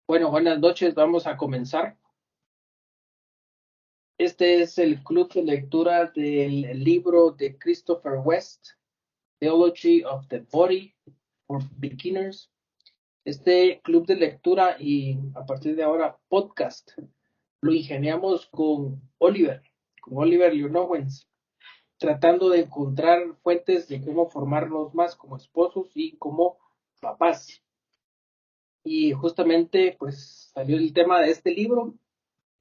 Bueno, buenas noches, vamos a comenzar. Este es el club de lectura del libro de Christopher West, Theology of the Body for Beginners. Este club de lectura y a partir de ahora podcast lo ingeniamos con Oliver Leonowens, tratando de encontrar fuentes de cómo formarnos más como esposos y como papás. Y justamente pues salió el tema de este libro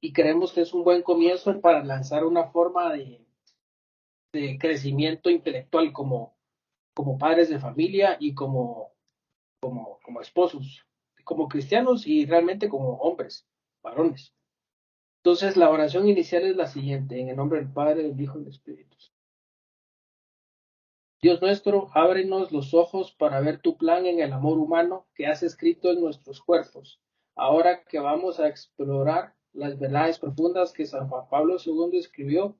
y creemos que es un buen comienzo para lanzar una forma de crecimiento intelectual como padres de familia y como esposos, como cristianos y realmente como hombres, varones. Entonces, la oración inicial es la siguiente: en el nombre del Padre, del Hijo y del Espíritu. Dios nuestro, ábrenos los ojos para ver tu plan en el amor humano que has escrito en nuestros cuerpos. Ahora que vamos a explorar las verdades profundas que San Juan Pablo II escribió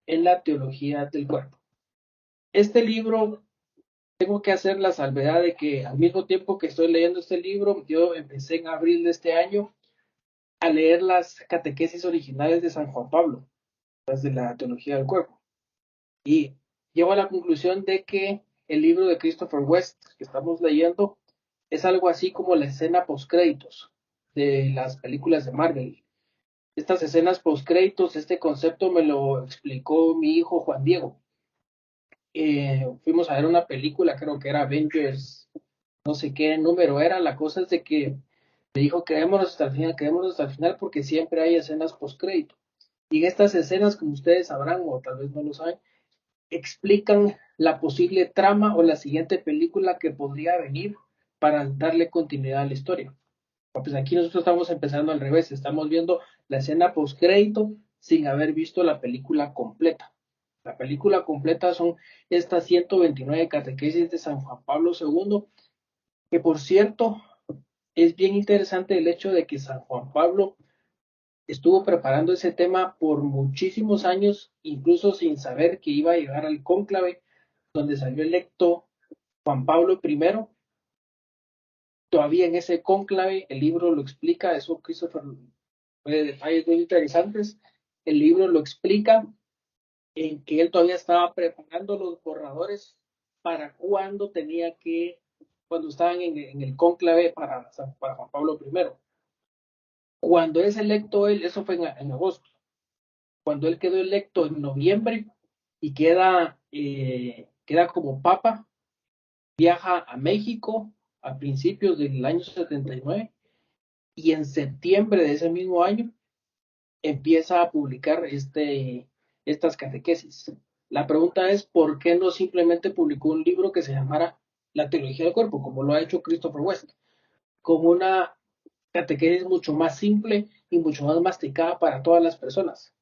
en la teología del cuerpo. Este libro, tengo que hacer la salvedad de que al mismo tiempo que estoy leyendo este libro, yo empecé en abril de este año a leer las catequesis originales de San Juan Pablo, las de la teología del cuerpo. Y llego a la conclusión de que el libro de Christopher West que estamos leyendo es algo así como la escena postcréditos de las películas de Marvel. Estas escenas postcréditos, este concepto me lo explicó mi hijo Juan Diego. Fuimos a ver una película, creo que era Avengers, no sé qué número era. La cosa es de que me dijo quedémonos hasta el final porque siempre hay escenas postcrédito. Y en estas escenas, como ustedes sabrán o tal vez no lo saben, explican la posible trama o la siguiente película que podría venir para darle continuidad a la historia. Pues aquí nosotros estamos empezando al revés, estamos viendo la escena postcrédito sin haber visto la película completa. La película completa son estas 129 catequesis de San Juan Pablo II, que por cierto es bien interesante el hecho de que San Juan Pablo estuvo preparando ese tema por muchísimos años, incluso sin saber que iba a llegar al cónclave donde salió electo Juan Pablo I. Todavía en ese cónclave, el libro lo explica, eso Christopher, detalles muy interesantes, el libro lo explica en que él todavía estaba preparando los borradores para cuando estaban en el cónclave para Juan Pablo I. Cuando es electo él, eso fue en agosto, cuando él quedó electo en noviembre y queda como papa, viaja a México a principios del año 79 y en septiembre de ese mismo año empieza a publicar estas catequesis. La pregunta es, ¿por qué no simplemente publicó un libro que se llamara La teología del cuerpo, como lo ha hecho Christopher West, con una catequesis mucho más simple y mucho más masticada para todas las personas?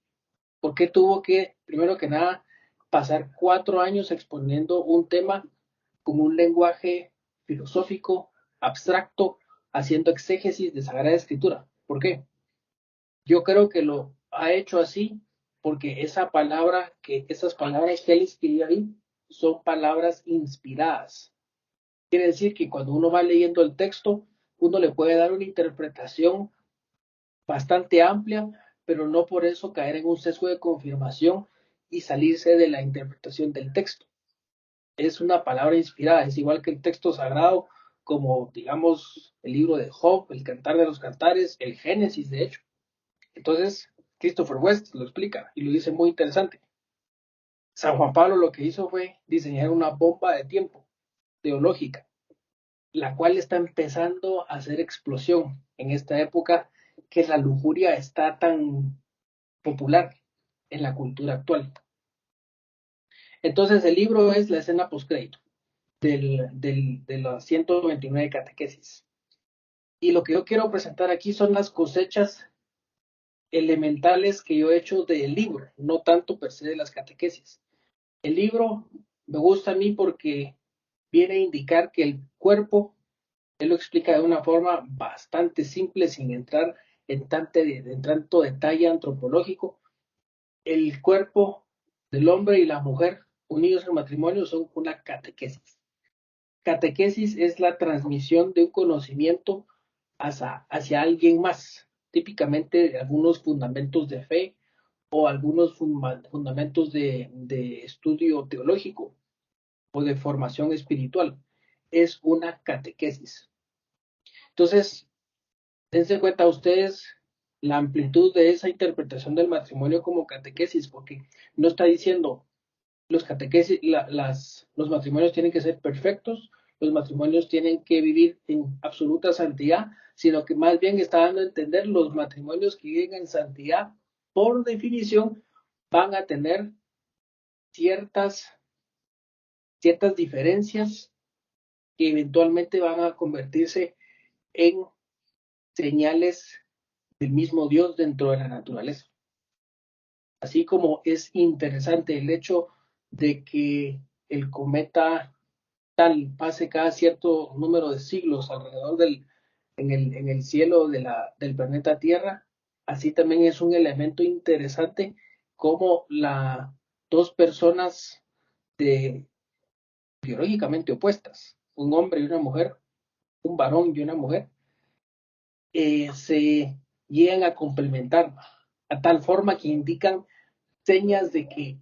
¿Por qué tuvo que, primero que nada, pasar 4 años exponiendo un tema con un lenguaje filosófico, abstracto, haciendo exégesis de Sagrada Escritura? ¿Por qué? Yo creo que lo ha hecho así porque esas palabras que él escribió ahí son palabras inspiradas. Quiere decir que cuando uno va leyendo el texto, uno le puede dar una interpretación bastante amplia, pero no por eso caer en un sesgo de confirmación y salirse de la interpretación del texto. Es una palabra inspirada, es igual que el texto sagrado, como digamos el libro de Job, el Cantar de los Cantares, el Génesis, de hecho. Entonces, Christopher West lo explica y lo dice muy interesante. San Juan Pablo lo que hizo fue diseñar una bomba de tiempo teológica, la cual está empezando a hacer explosión en esta época que la lujuria está tan popular en la cultura actual. Entonces, el libro es la escena postcrédito de las 129 catequesis. Y lo que yo quiero presentar aquí son las cosechas elementales que yo he hecho del libro, no tanto per se de las catequesis. El libro me gusta a mí porque viene a indicar que el cuerpo, él lo explica de una forma bastante simple, sin entrar en tanto detalle antropológico. El cuerpo del hombre y la mujer unidos en matrimonio son una catequesis. Catequesis es la transmisión de un conocimiento hacia alguien más, típicamente algunos fundamentos de fe o algunos fundamentos de estudio teológico o de formación espiritual. Es una catequesis. Entonces, dense cuenta ustedes la amplitud de esa interpretación del matrimonio como catequesis, porque no está diciendo los catequesis, los matrimonios tienen que ser perfectos, los matrimonios tienen que vivir en absoluta santidad, sino que más bien está dando a entender los matrimonios que viven en santidad, por definición, van a tener ciertas, ciertas diferencias que eventualmente van a convertirse en señales del mismo Dios dentro de la naturaleza. Así como es interesante el hecho de que el cometa tal pase cada cierto número de siglos alrededor en el cielo del planeta Tierra, así también es un elemento interesante como dos personas de, biológicamente opuestas, un hombre y una mujer, un varón y una mujer, se llegan a complementar a tal forma que indican señas de que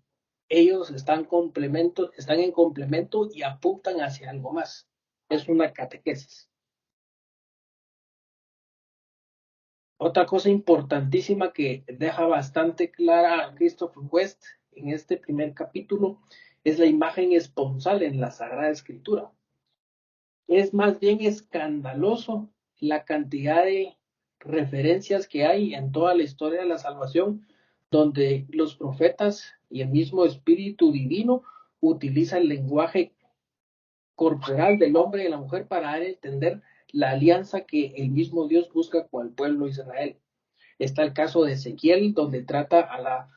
ellos están en complemento y apuntan hacia algo más. Es una catequesis. Otra cosa importantísima que deja bastante clara Christopher West en este primer capítulo es la imagen esponsal en la Sagrada Escritura. Es más bien escandaloso la cantidad de referencias que hay en toda la historia de la salvación, donde los profetas y el mismo Espíritu Divino utilizan el lenguaje corporal del hombre y de la mujer para dar a entender la alianza que el mismo Dios busca con el pueblo de Israel. Está el caso de Ezequiel, donde trata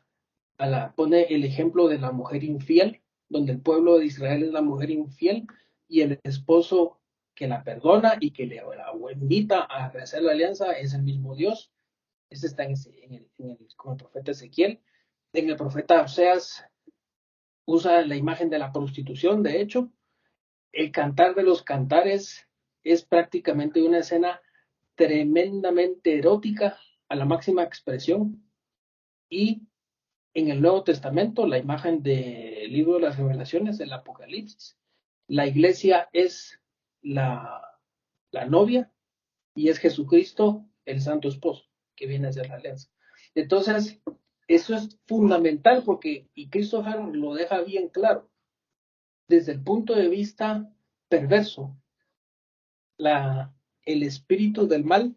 pone el ejemplo de la mujer infiel, donde el pueblo de Israel es la mujer infiel y el esposo que la perdona y que la invita a hacer la alianza es el mismo Dios. Este está con el profeta Ezequiel. En el profeta Oseas usa la imagen de la prostitución, de hecho. El cantar de los cantares es prácticamente una escena tremendamente erótica a la máxima expresión. Y en el Nuevo Testamento, la imagen del libro de las revelaciones, el Apocalipsis, la iglesia es la novia y es Jesucristo el santo esposo que viene a hacer la alianza. Entonces, eso es fundamental porque, y Christopher lo deja bien claro, desde el punto de vista perverso, el espíritu del mal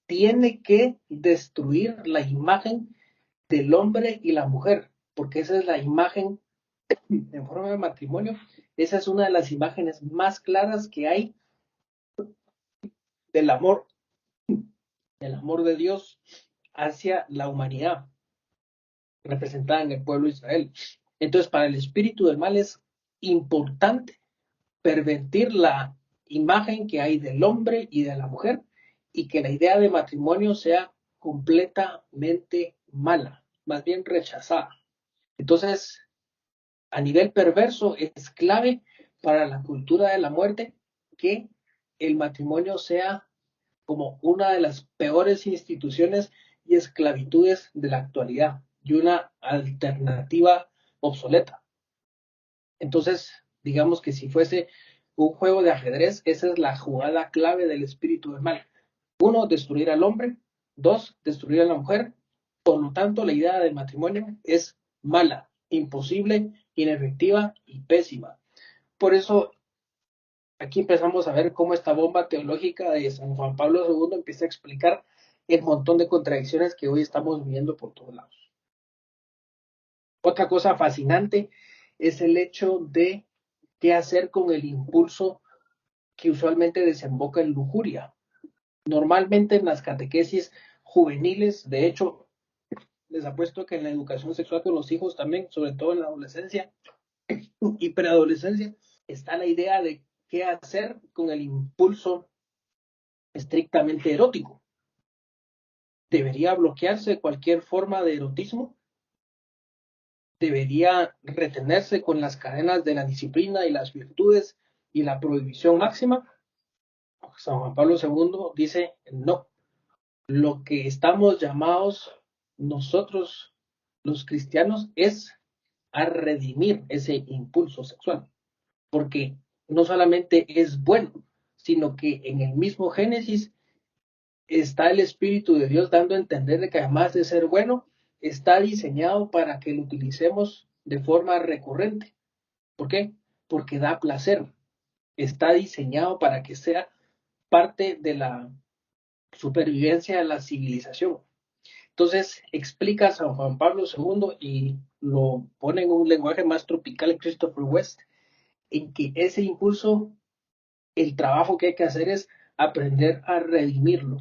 tiene que destruir la imagen del hombre y la mujer, porque esa es la imagen en forma de matrimonio, esa es una de las imágenes más claras que hay del amor de Dios hacia la humanidad, representada en el pueblo de Israel. Entonces, para el espíritu del mal es importante pervertir la imagen que hay del hombre y de la mujer y que la idea de matrimonio sea completamente mala, más bien rechazada. Entonces, a nivel perverso, es clave para la cultura de la muerte que el matrimonio sea como una de las peores instituciones y esclavitudes de la actualidad y una alternativa obsoleta. Entonces, digamos que si fuese un juego de ajedrez, esa es la jugada clave del espíritu del mal. Uno, destruir al hombre. Dos, destruir a la mujer. Por lo tanto, la idea del matrimonio es mala, imposible, inefectiva y pésima. Por eso, aquí empezamos a ver cómo esta bomba teológica de San Juan Pablo II empieza a explicar el montón de contradicciones que hoy estamos viendo por todos lados. Otra cosa fascinante es el hecho de qué hacer con el impulso que usualmente desemboca en lujuria. Normalmente en las catequesis juveniles, de hecho, les apuesto que en la educación sexual con los hijos también, sobre todo en la adolescencia y preadolescencia, está la idea de qué hacer con el impulso estrictamente erótico. ¿Debería bloquearse cualquier forma de erotismo? ¿Debería retenerse con las cadenas de la disciplina y las virtudes y la prohibición máxima? San Juan Pablo II dice, no, lo que estamos llamados nosotros, los cristianos, es a redimir ese impulso sexual, porque no solamente es bueno, sino que en el mismo Génesis está el Espíritu de Dios dando a entender de que además de ser bueno, está diseñado para que lo utilicemos de forma recurrente. ¿Por qué? Porque da placer. Está diseñado para que sea parte de la supervivencia de la civilización. Entonces explica San Juan Pablo II y lo pone en un lenguaje más tropical Christopher West, en que ese impulso, el trabajo que hay que hacer es aprender a redimirlo.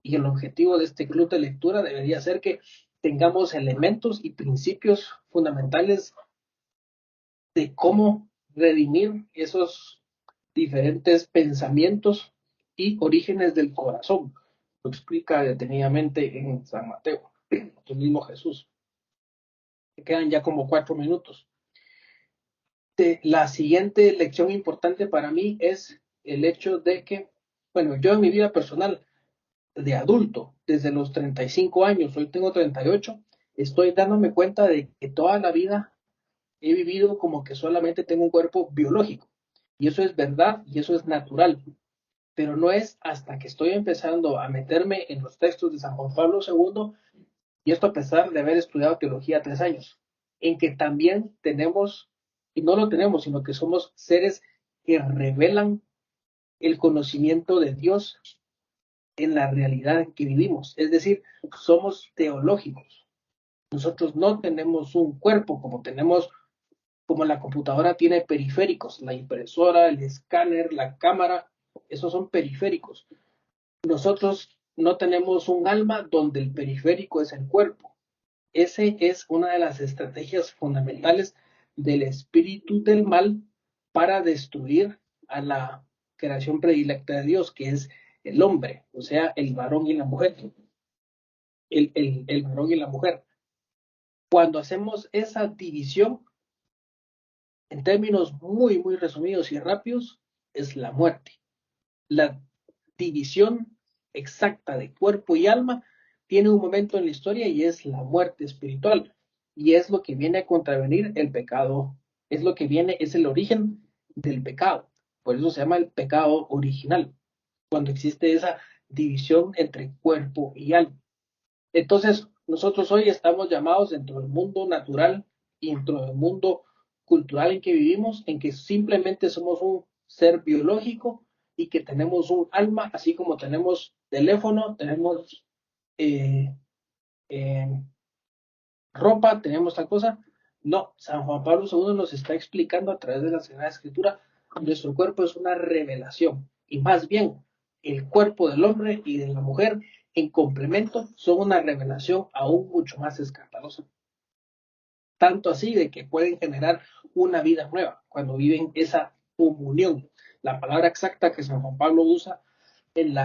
Y el objetivo de este club de lectura debería ser que tengamos elementos y principios fundamentales de cómo redimir esos diferentes pensamientos y orígenes del corazón. Lo explica detenidamente en San Mateo, el mismo Jesús. Me quedan ya como 4 minutos. La siguiente lección importante para mí es el hecho de que, bueno, yo en mi vida personal de adulto, desde los 35 años, hoy tengo 38, estoy dándome cuenta de que toda la vida he vivido como que solamente tengo un cuerpo biológico. Y eso es verdad y eso es natural. Pero no es hasta que estoy empezando a meterme en los textos de San Juan Pablo II, y esto a pesar de haber estudiado teología 3 años, en que también tenemos, y no lo tenemos, sino que somos seres que revelan el conocimiento de Dios en la realidad en que vivimos. Es decir, somos teológicos. Nosotros no tenemos un cuerpo como tenemos, como la computadora tiene periféricos, la impresora, el escáner, la cámara, esos son periféricos. Nosotros no tenemos un alma donde el periférico es el cuerpo. Ese es una de las estrategias fundamentales del espíritu del mal para destruir a la creación predilecta de Dios, que es el hombre, o sea, el varón y la mujer. El varón y la mujer. Cuando hacemos esa división, en términos muy, muy resumidos y rápidos, es la muerte. La división exacta de cuerpo y alma tiene un momento en la historia y es la muerte espiritual. Y es lo que viene a contravenir el pecado. Es lo que viene, es el origen del pecado. Por eso se llama el pecado original, cuando existe esa división entre cuerpo y alma. Entonces, nosotros hoy estamos llamados dentro del mundo natural y dentro del mundo cultural en que vivimos, en que simplemente somos un ser biológico y que tenemos un alma, así como tenemos teléfono, tenemos eh, eh, ropa, tenemos tal cosa. No, San Juan Pablo II nos está explicando a través de la Sagrada Escritura, nuestro cuerpo es una revelación y más bien el cuerpo del hombre y de la mujer en complemento son una revelación aún mucho más escandalosa. Tanto así de que pueden generar una vida nueva cuando viven esa comunión. La palabra exacta que San Juan Pablo usa en,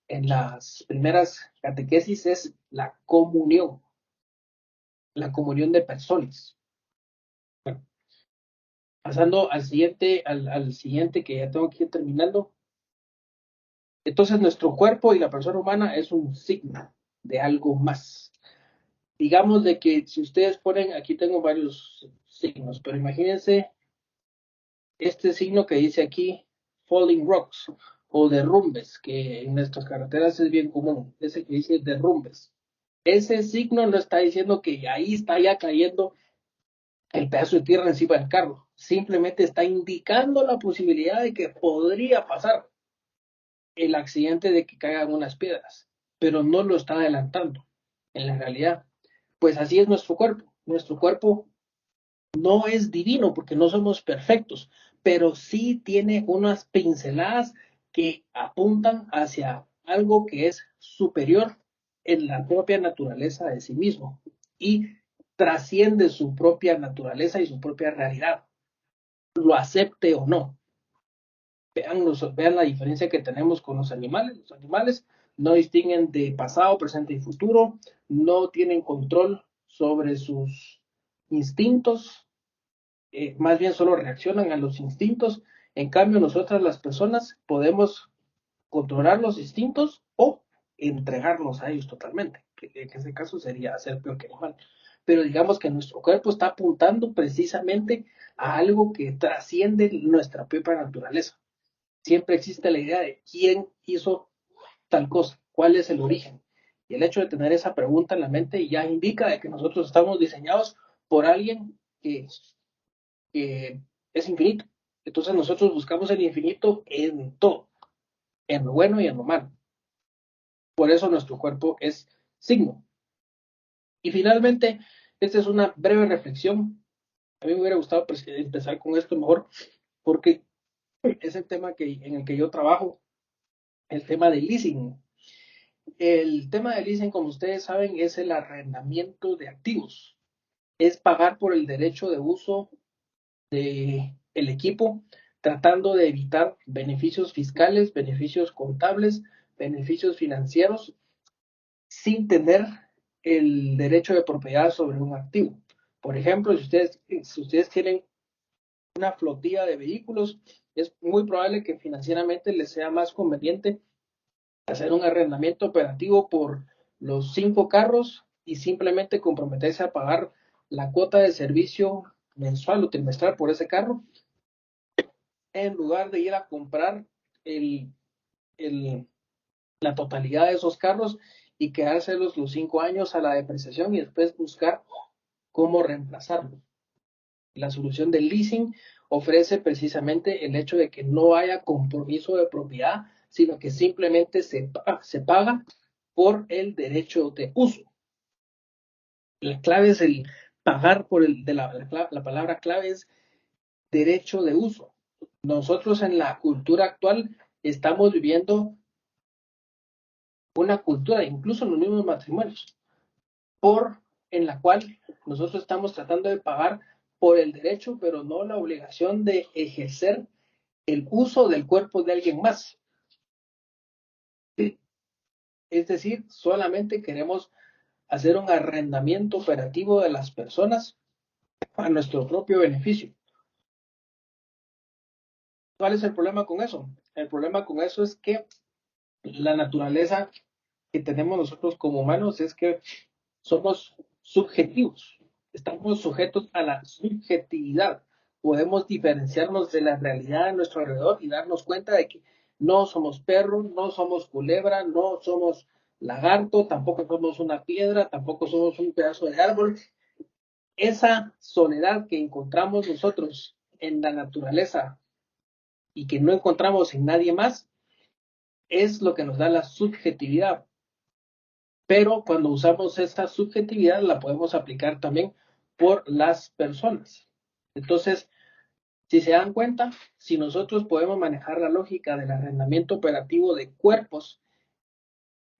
en las primeras catequesis es la comunión de personas. Bueno, pasando al siguiente que ya tengo que ir terminando. Entonces nuestro cuerpo y la persona humana es un signo de algo más. Digamos de que si ustedes ponen, aquí tengo varios signos, pero imagínense este signo que dice aquí, falling rocks o derrumbes, que en nuestras carreteras es bien común, ese que dice derrumbes. Ese signo no está diciendo que ahí está ya cayendo el pedazo de tierra encima del carro, simplemente está indicando la posibilidad de que podría pasar el accidente de que caigan unas piedras, pero no lo está adelantando en la realidad. Pues así es nuestro cuerpo. Nuestro cuerpo no es divino porque no somos perfectos, pero sí tiene unas pinceladas que apuntan hacia algo que es superior en la propia naturaleza de sí mismo y trasciende su propia naturaleza y su propia realidad, lo acepte o no. Vean la diferencia que tenemos con los animales. Los animales no distinguen de pasado, presente y futuro, no tienen control sobre sus instintos, más bien solo reaccionan a los instintos. En cambio, nosotras las personas podemos controlar los instintos o entregarnos a ellos totalmente, que en ese caso sería ser peor que animal. Pero digamos que nuestro cuerpo está apuntando precisamente a algo que trasciende nuestra propia naturaleza. Siempre existe la idea de quién hizo tal cosa, cuál es el origen. Y el hecho de tener esa pregunta en la mente ya indica de que nosotros estamos diseñados por alguien que es infinito. Entonces nosotros buscamos el infinito en todo, en lo bueno y en lo malo. Por eso nuestro cuerpo es signo. Y finalmente, esta es una breve reflexión. A mí me hubiera gustado empezar con esto mejor, porque es el tema en el que yo trabajo, el tema del leasing. El tema del leasing, como ustedes saben, es el arrendamiento de activos. Es pagar por el derecho de uso del equipo, tratando de evitar beneficios fiscales, beneficios contables, beneficios financieros, sin tener el derecho de propiedad sobre un activo. Por ejemplo, si ustedes tienen una flotilla de vehículos, es muy probable que financieramente les sea más conveniente hacer un arrendamiento operativo por los 5 carros y simplemente comprometerse a pagar la cuota de servicio mensual o trimestral por ese carro, en lugar de ir a comprar el, el, la totalidad de esos carros y quedárselos los 5 años a la depreciación y después buscar cómo reemplazarlo. La solución del leasing ofrece precisamente el hecho de que no haya compromiso de propiedad, sino que simplemente se paga por el derecho de uso. La clave es el pagar por la palabra clave es derecho de uso. Nosotros en la cultura actual estamos viviendo una cultura, incluso en los mismos matrimonios, en la cual nosotros estamos tratando de pagar por el derecho, pero no la obligación de ejercer el uso del cuerpo de alguien más. Es decir, solamente queremos hacer un arrendamiento operativo de las personas a nuestro propio beneficio. ¿Cuál es el problema con eso? El problema con eso es que la naturaleza que tenemos nosotros como humanos es que somos subjetivos, estamos sujetos a la subjetividad. Podemos diferenciarnos de la realidad a nuestro alrededor y darnos cuenta de que no somos perro, no somos culebra, no somos lagarto, tampoco somos una piedra, tampoco somos un pedazo de árbol. Esa soledad que encontramos nosotros en la naturaleza y que no encontramos en nadie más es lo que nos da la subjetividad. Pero cuando usamos esta subjetividad la podemos aplicar también por las personas. Entonces, si se dan cuenta, si nosotros podemos manejar la lógica del arrendamiento operativo de cuerpos,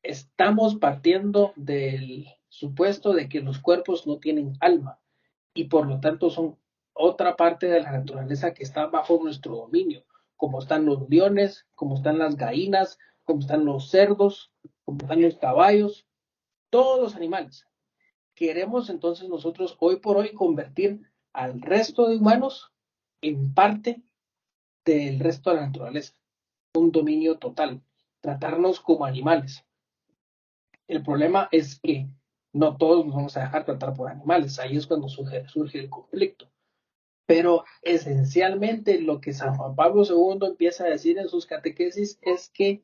estamos partiendo del supuesto de que los cuerpos no tienen alma y por lo tanto son otra parte de la naturaleza que está bajo nuestro dominio, como están los leones, como están las gallinas, como están los cerdos, como están los caballos, todos los animales. Queremos entonces nosotros hoy por hoy convertir al resto de humanos en parte del resto de la naturaleza, un dominio total, tratarnos como animales. El problema es que no todos nos vamos a dejar tratar por animales, ahí es cuando surge el conflicto. Pero esencialmente lo que San Juan Pablo II empieza a decir en sus catequesis es que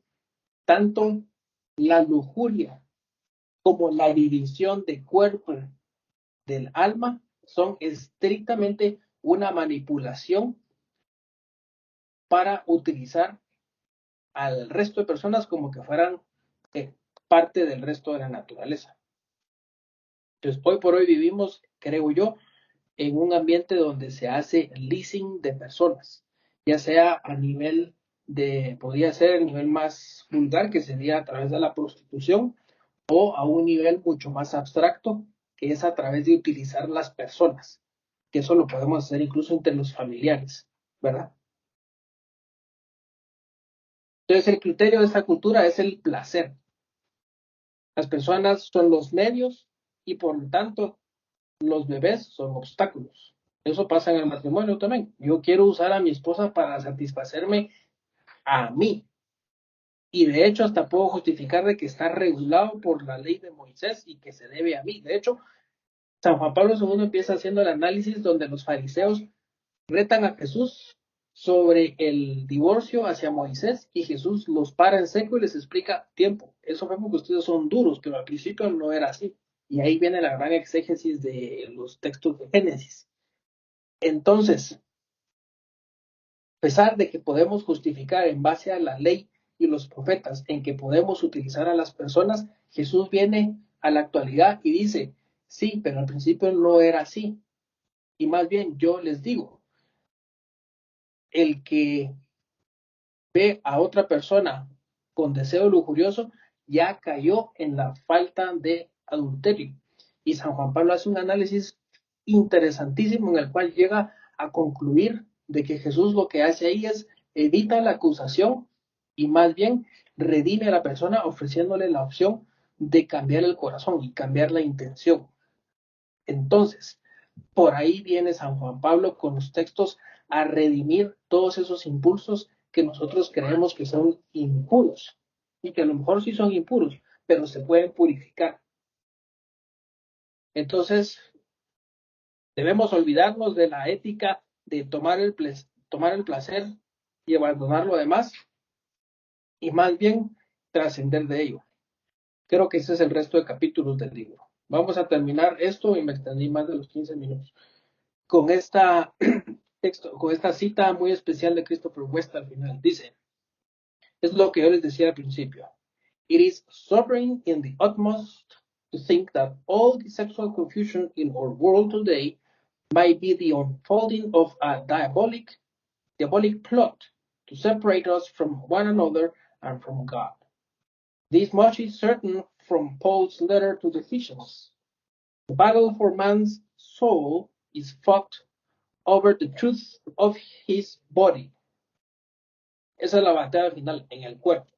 tanto la lujuria como la división de cuerpo del alma son estrictamente una manipulación para utilizar al resto de personas como que fueran parte del resto de la naturaleza. Entonces, hoy por hoy vivimos, creo yo, en un ambiente donde se hace leasing de personas, ya sea a nivel podría ser el nivel más vulgar, que sería a través de la prostitución, o a un nivel mucho más abstracto, que es a través de utilizar las personas, que eso lo podemos hacer incluso entre los familiares, ¿verdad? Entonces el criterio de esta cultura es el placer. Las personas son los medios y por lo tanto los bebés son obstáculos. Eso pasa en el matrimonio también. Yo quiero usar a mi esposa para satisfacerme a mí. Y de hecho hasta puedo justificar de que está regulado por la ley de Moisés y que se debe a mí. De hecho, San Juan Pablo II empieza haciendo el análisis donde los fariseos retan a Jesús sobre el divorcio hacia Moisés y Jesús los para en seco y les explica tiempo. Eso fue porque ustedes son duros, pero al principio no era así. Y ahí viene la gran exégesis de los textos de Génesis. Entonces, a pesar de que podemos justificar en base a la ley y los profetas en que podemos utilizar a las personas, Jesús viene a la actualidad y dice, sí, pero al principio no era así. Y más bien yo les digo, el que ve a otra persona con deseo lujurioso ya cayó en la falta de adulterio. Y San Juan Pablo hace un análisis interesantísimo en el cual llega a concluir de que Jesús lo que hace ahí es evita la acusación y más bien redime a la persona ofreciéndole la opción de cambiar el corazón y cambiar la intención. Entonces, por ahí viene San Juan Pablo con los textos a redimir todos esos impulsos que nosotros creemos que son impuros y que a lo mejor sí son impuros, pero se pueden purificar. Entonces, debemos olvidarnos de la ética de tomar el placer y abandonar lo demás y más bien trascender de ello. Creo que ese es el resto de capítulos del libro. Vamos a terminar esto y me extendí más de los 15 minutos. Con esta con esta cita muy especial de Christopher West al final. Dice, es lo que yo les decía al principio. It is sobering in the utmost to think that all the sexual confusion in our world today might be the unfolding of a diabolic plot to separate us from one another and from God. This much is certain from Paul's letter to the Ephesians. The battle for man's soul is fought over the truth of his body. Esa es la batalla final en el cuerpo.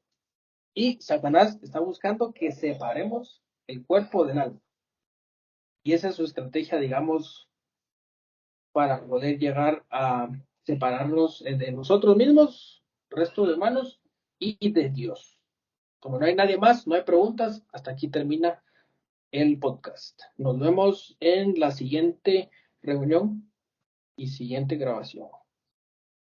Y Satanás está buscando que separemos el cuerpo del alma. Y esa es su estrategia, digamos, para poder llegar a separarnos de nosotros mismos, resto de humanos, y de Dios. Como no hay nadie más, no hay preguntas, hasta aquí termina el podcast. Nos vemos en la siguiente reunión y siguiente grabación.